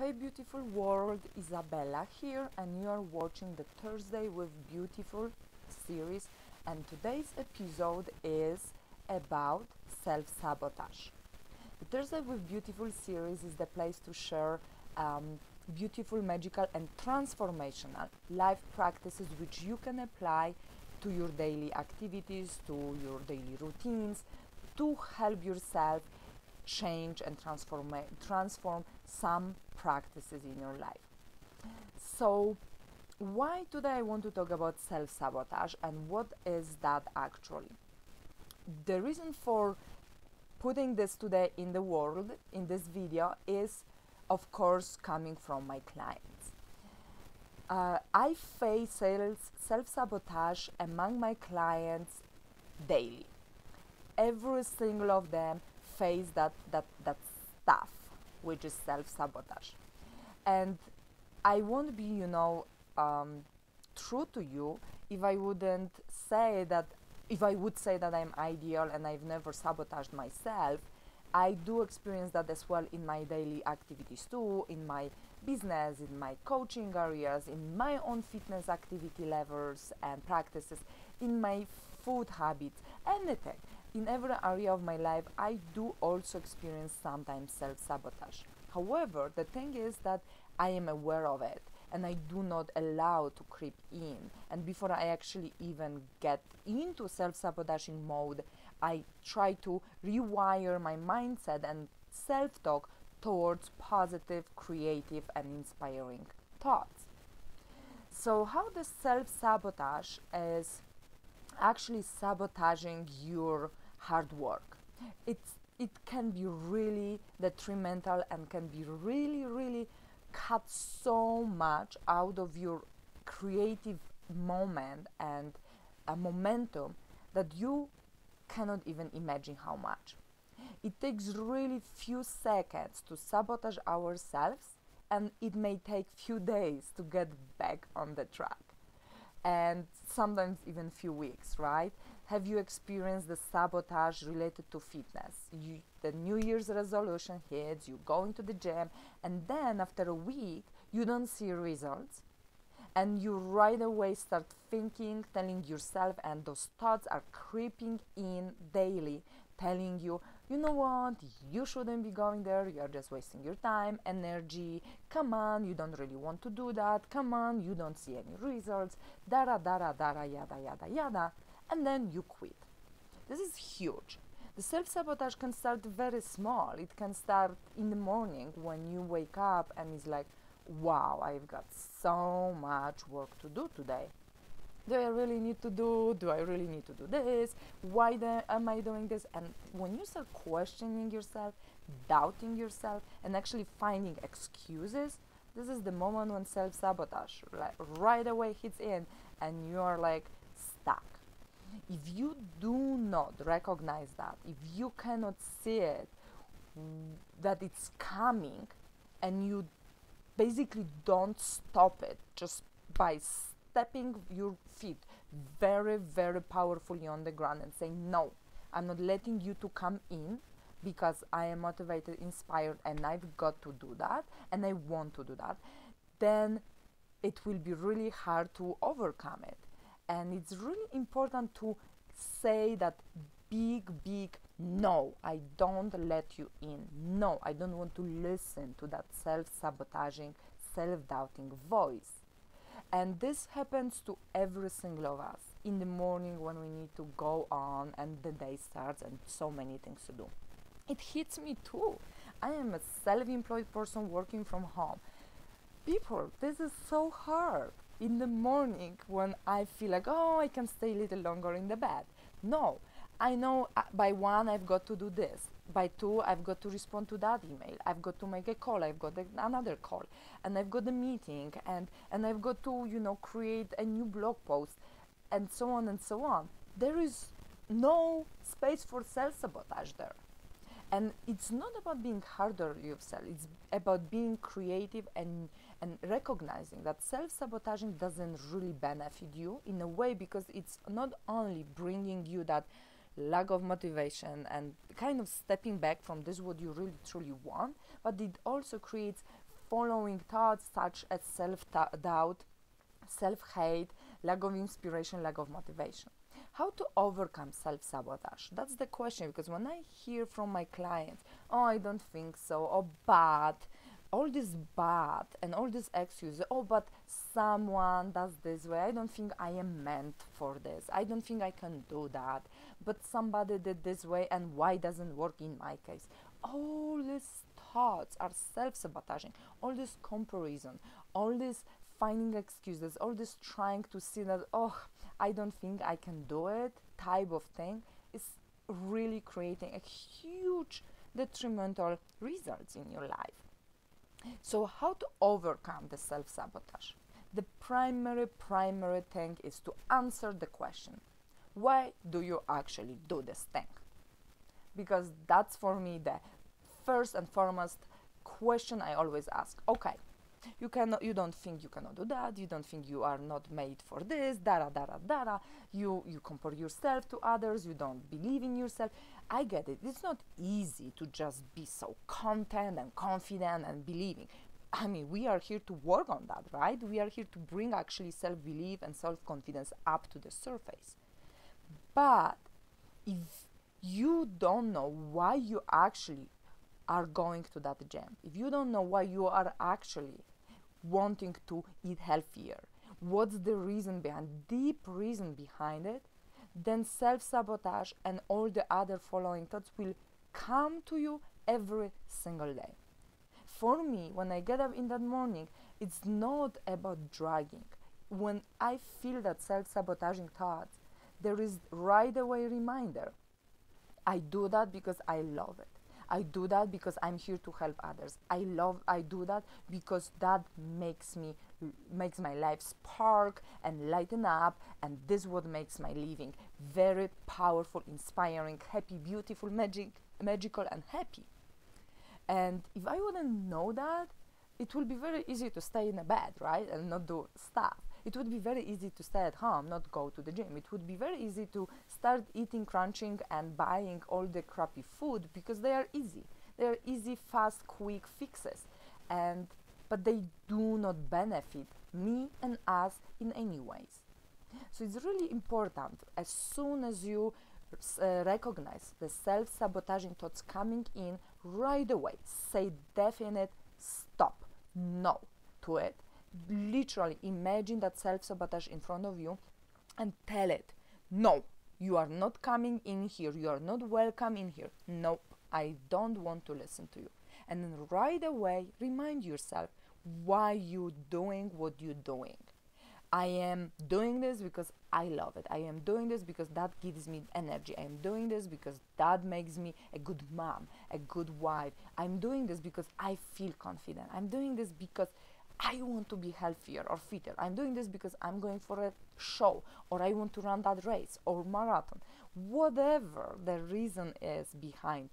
Hey beautiful world, Isabella here, and you are watching the Thursday with Beautiful series, and today's episode is about self-sabotage. The Thursday with Beautiful series is the place to share beautiful, magical and transformational life practices which you can apply to your daily activities, to your daily routines, to help yourself change and transform some practices in your life. So why today I want to talk about self-sabotage and what is that actually? The reason for putting this today in the world in this video is of course coming from my clients. I face self-sabotage among my clients daily. Every single of them face that stuff which is self-sabotage, and I won't be true to you if I would say that I'm ideal and I've never sabotaged myself. I do experience that as well in my daily activities too, in my business, in my coaching areas, in my own fitness activity levels and practices, in my food habits, anything. In every area of my life, I do also experience sometimes self-sabotage. However, the thing is that I am aware of it and I do not allow to creep in. And before I actually even get into self-sabotaging mode, I try to rewire my mindset and self-talk towards positive, creative, and inspiring thoughts. So how the self-sabotage is actually sabotaging your hard work. It can be really detrimental and can be really cut so much out of your creative moment and momentum that you cannot even imagine how much. It takes really few seconds to sabotage ourselves, and it may take few days to get back on the track, and sometimes even few weeks, right? Have you experienced the sabotage related to fitness? The New Year's resolution hits, you go into the gym, and then after a week, you don't see results. And you right away start thinking, telling yourself, and those thoughts are creeping in daily, telling you, you know what, you shouldn't be going there, you're just wasting your time, energy, come on, you don't really want to do that, come on, you don't see any results, yada, yada, and then you quit. This is huge. The self-sabotage can start very small. It can start in the morning when you wake up and it's like, wow, I've got so much work to do today. Do I really need to do this? Why am I doing this? And when you start questioning yourself, doubting yourself, and actually finding excuses, this is the moment when self-sabotage right away hits in and you are like stuck. If you do not recognize that, if you cannot see it, that it's coming, and you basically don't stop it just by stepping your feet very powerfully on the ground and saying, no, I'm not letting you to come in because I am motivated, inspired, and I've got to do that and I want to do that, then it will be really hard to overcome it. And it's really important to say that big no, I don't let you in. No, I don't want to listen to that self-sabotaging, self-doubting voice. And this happens to every single of us in the morning when we need to go on and the day starts and so many things to do. It hits me too. I am a self-employed person working from home. People, this is so hard. In the morning when I feel like, oh, I can stay a little longer in the bed. No, I know by 1 I've got to do this. By 2 I've got to respond to that email. I've got to make a call. I've got another call. And I've got a meeting. And I've got to, create a new blog post. And so on and so on. There is no space for self-sabotage there. And it's not about being harder on yourself. It's about being creative and recognizing that self-sabotaging doesn't really benefit you in a way, because it's not only bringing you that lack of motivation and kind of stepping back from this what you really truly want, but it also creates following thoughts such as self-doubt, self-hate, lack of inspiration, lack of motivation. How to overcome self-sabotage? That's the question, because when I hear from my clients, oh, I don't think so, or but, all this but and all these excuses, oh, but someone does this way, I don't think I am meant for this, I don't think I can do that, but somebody did this way, and why doesn't work in my case? All these thoughts are self-sabotaging, all this comparison, all this finding excuses, all this trying to see that, oh, I don't think I can do it type of thing is really creating a huge detrimental results in your life. So how to overcome the self-sabotage? The primary thing is to answer the question, why do you actually do this thing? Because that's for me the first and foremost question I always ask. Okay, you don't think you cannot do that, you don't think you are not made for this, you compare yourself to others, you don't believe in yourself. I get it, it's not easy to just be so content and confident and believing. I mean, we are here to work on that, right? We are here to bring actually self-belief and self-confidence up to the surface. But if you don't know why you actually are going to that gym, if you don't know why you are actually wanting to eat healthier, what's the reason behind, deep reason behind it, then self-sabotage and all the other following thoughts will come to you every single day. For me, when I get up in that morning, it's not about dragging. When I feel that self-sabotaging thoughts, there is right away reminder. I do that because I love it. I do that because I'm here to help others. I do that because that makes my life spark and lighten up, and this is what makes my living very powerful, inspiring, happy, beautiful, magical and happy. And if I wouldn't know that, it would be very easy to stay in a bed, right, and not do stuff. It would be very easy to stay at home, not go to the gym. It would be very easy to start eating, crunching, and buying all the crappy food because they are easy. They are easy, fast, quick fixes, but they do not benefit me and us in any ways. So it's really important, as soon as you recognize the self-sabotaging thoughts coming in, right away say definite stop, no to it. Literally imagine that self-sabotage in front of you and tell it, no, you are not coming in here, you are not welcome in here, nope, I don't want to listen to you. And then right away remind yourself why you doing what you're doing. I am doing this because I love it. I am doing this because that gives me energy. I am doing this because that makes me a good mom, a good wife. I'm doing this because I feel confident. I'm doing this because I want to be healthier or fitter. I'm doing this because I'm going for a show, or I want to run that race or marathon. Whatever the reason is behind,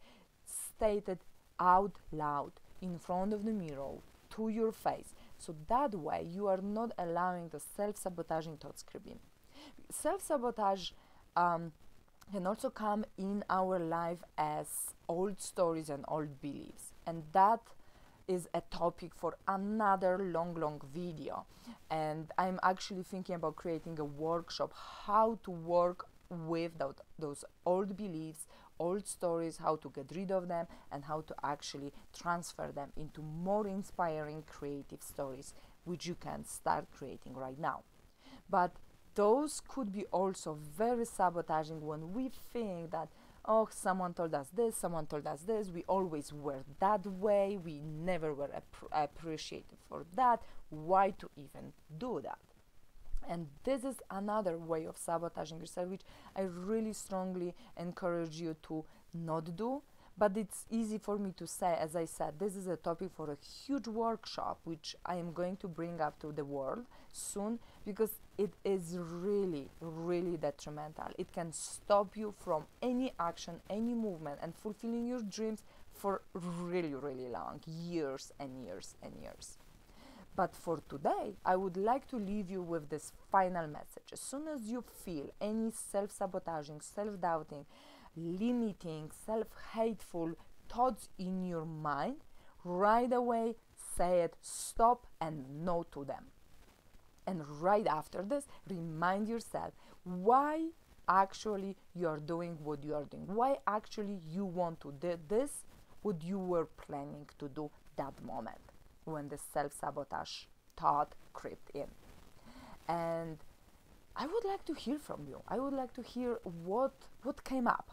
state it out loud in front of the mirror to your face. So that way you are not allowing the self-sabotaging thoughts creep in. Self-sabotage can also come in our life as old stories and old beliefs, and that is a topic for another long video. And I'm actually thinking about creating a workshop how to work with those old beliefs, old stories, how to get rid of them, and how to actually transfer them into more inspiring creative stories, which you can start creating right now. But those could be also very sabotaging when we think that, oh, someone told us this, we always were that way, we never were appreciated for that, why to even do that? And this is another way of sabotaging yourself, which I really strongly encourage you to not do. But it's easy for me to say, as I said, this is a topic for a huge workshop, which I am going to bring up to the world soon, because it is really detrimental. It can stop you from any action, any movement, and fulfilling your dreams for really long, years and years and years. But for today, I would like to leave you with this final message. As soon as you feel any self-sabotaging, self-doubting, limiting, self-hateful thoughts in your mind, right away say it, stop and no to them. And right after this, remind yourself why actually you are doing what you are doing. Why actually you want to do this, what you were planning to do that moment when the self-sabotage thought crept in. And I would like to hear from you. I would like to hear what came up.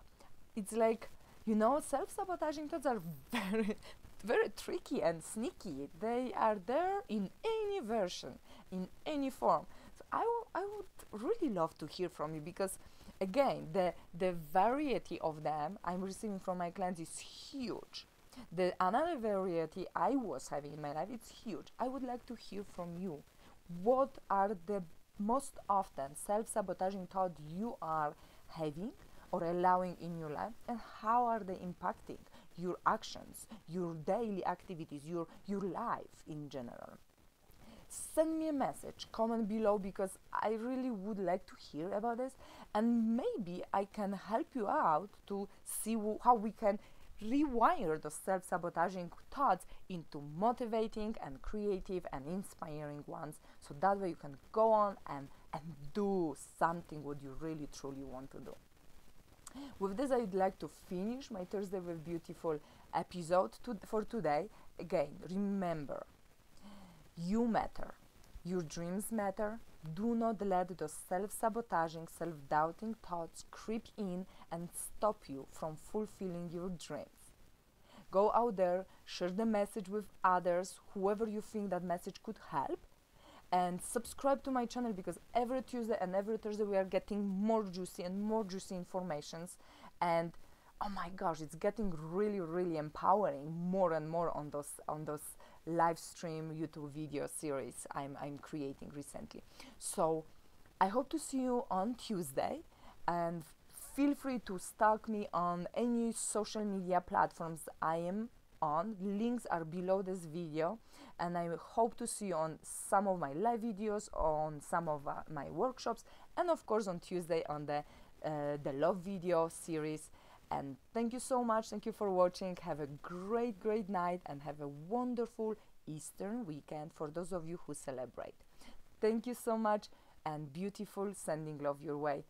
It's like, self-sabotaging thoughts are very tricky and sneaky. They are there in any version, in any form. So I would really love to hear from you, because again, the variety of them I'm receiving from my clients is huge. The another variety I was having in my life, it's huge. I would like to hear from you. What are the most often self-sabotaging thoughts you are having or allowing in your life, and how are they impacting your actions, your daily activities, your life in general? Send me a message, comment below, because I really would like to hear about this, and maybe I can help you out to see how we can rewire the self-sabotaging thoughts into motivating and creative and inspiring ones, so that way you can go on and do something what you really truly want to do. With this, I would like to finish my Thursday with Beautiful episode for today. Again, remember, you matter. Your dreams matter. Do not let those self-sabotaging, self-doubting thoughts creep in and stop you from fulfilling your dreams. Go out there, share the message with others, whoever you think that message could help, and subscribe to my channel, because every Tuesday and every Thursday we are getting more juicy informations, and oh my gosh, it's getting really empowering more and more on those live stream YouTube video series I'm creating recently. So I hope to see you on Tuesday, and feel free to stalk me on any social media platforms I am on. Links are below this video, and I hope to see you on some of my live videos, on some of my workshops, and of course on Tuesday on the love video series. And thank you so much. Thank you for watching. Have a great night, and have a wonderful Eastern weekend for those of you who celebrate. Thank you so much, and beautiful, sending love your way.